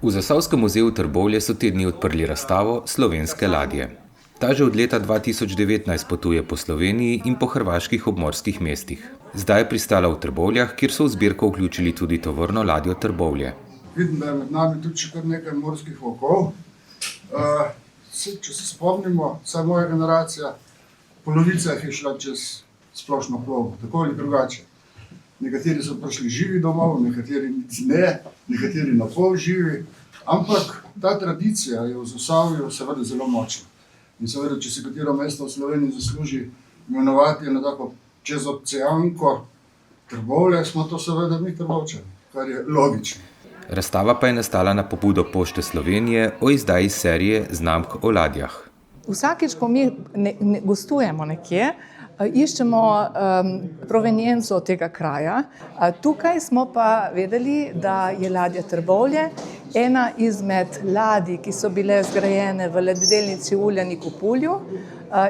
V Zasavskem muzeju Trbovlje so te dni odprli razstavo Slovenske ladje. Ta že od leta 2019 potuje po Sloveniji in po hrvaških obmorskih mestih. Zdaj je pristala v Trbovljah, kjer so v zbirko vključili tudi tovorno ladjo Trbovlje. Vidim, da je med nami tudi še kar nekaj morskih volkov. Če se spomnimo, vsa moja generacija, polovica jih je šla čez splošno plovbo, tako ali drugače. Nekateri so prišli živi domov, nekateri ne, nekateri na pol živi, ampak ta tradicija je v Zasavju seveda zelo močna. In seveda, če se katero mesto v Sloveniji zasluži imenovati na tako čezoceanko Trbovlje, smo to seveda mi Trbovčani, kar je logično. Razstava pa je nastala na pobudo Pošte Slovenije o izdaji serije znamk o ladjah. Vsakič, ko mi gostujemo nekje, iščemo provenienco tega kraja. Tukaj smo pa vedeli, da je ladja Trbovlje ena izmed ladij, ki so bile zgrajene v ladjedelnici Uljanik v Pulju,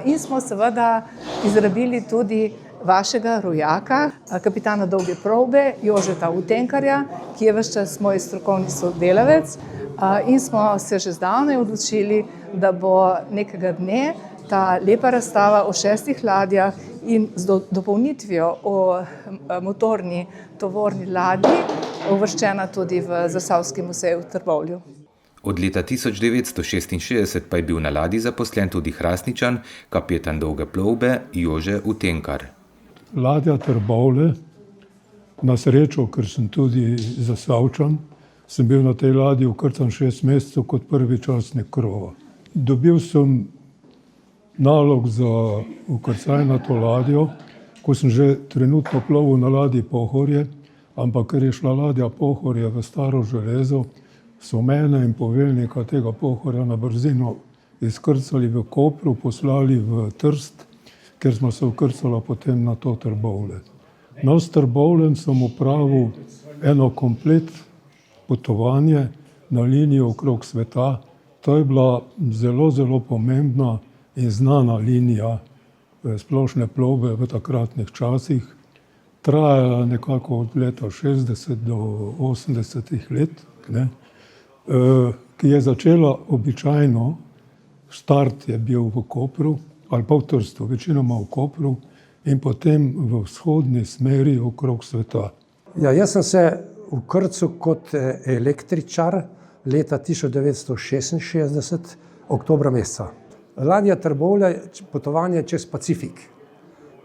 in smo seveda izrabili tudi vašega rojaka, kapitana dolge plovbe Jožeta Utenkarja, ki je ves čas moj strokovni sodelavec, in smo se že zdavnaj odločili, da bo nekega dne ta lepa razstava o 6 ladjah in z dopolnitvijo o motorni tovorni ladji uvrščena tudi v Zasavski muzej v Trbovlju. Od leta 1966 pa je bil na ladji zaposlen tudi Hrastničan, kapetan dolge plovbe Jože Utenkar. Ladja Trbovlje, na srečo, ker sem tudi Zasavčan, sem bil na tej ladji vkrcan 6 mesecev kot prvi častnik krova. Dobil sem nalog za vkrcaj na to ladjo, ko sem že trenutno plovil na ladji Pohorje, ampak ker je šla ladja Pohorje v staro železo, so mene in poveljnika tega Pohorja na brzino izkrcali v Kopru, poslali v Trst, ker smo se vkrcala potem na to Trbovlje. No, s Trbovljem sem opravil eno komplet potovanje na linijo okrog sveta. To je bila zelo, zelo pomembna in znana linija splošne plovbe v takratnih časih. Trajala nekako od leta 60 do 80 let, ki je začela običajno, štart je bil v Kopru ali pa v Trstu, večinoma v Kopru, in potem v vzhodni smeri okrog sveta. Ja, jaz sem se vkrcal kot električar leta 1966, oktobra meseca. Ladja Trbovlje, potovanje čez Pacifik.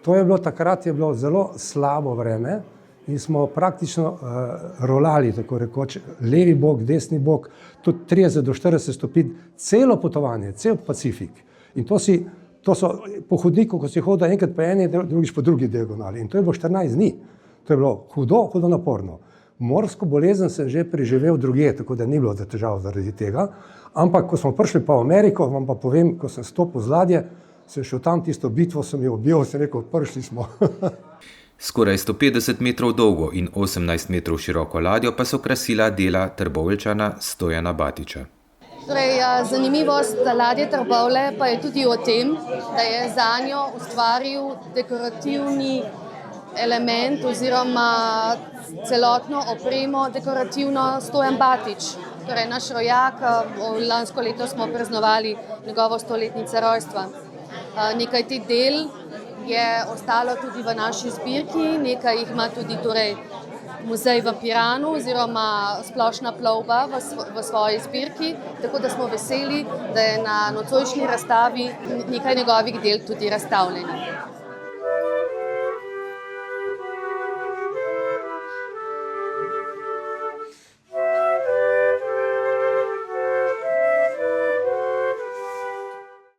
To je bilo, takrat je bilo zelo slabo vreme in smo praktično rolali, tako rekoč, levi bok, desni bok, tudi 30 do 40 stopinj, celo potovanje, cel Pacifik. In to so po hodniku, ko si hodil enkrat po eni, drugič po drugi diagonali. In to je bilo 14 dni. To je bilo hudo naporno. Morsko bolezen sem že preživel drugje, tako da ni bilo težav zaradi tega. Ampak, ko smo prišli pa v Ameriko, vam pa povem, ko sem stopil z ladje, sem šel tam tisto bitvo, sem jo objel, sem rekel, prišli smo. Skoraj 150 metrov dolgo in 18 metrov široko ladjo pa so krasila dela Trbovljčana Stojana Batiča. Torej, zanimivost ladje Trbovlje pa je tudi o tem, da je zanjo ustvaril dekorativni element oziroma celotno opremo dekorativno Stojan Batič. Torej, naš rojak, lansko leto smo praznovali njegovo 100-letnico rojstva. Nekaj teh del je ostalo tudi v naši zbirki, nekaj jih ima tudi muzej v Piranu oziroma splošna plovba v svoji zbirki, tako da smo veseli, da je na nocojšnji razstavi nekaj njegovih del tudi razstavljenih.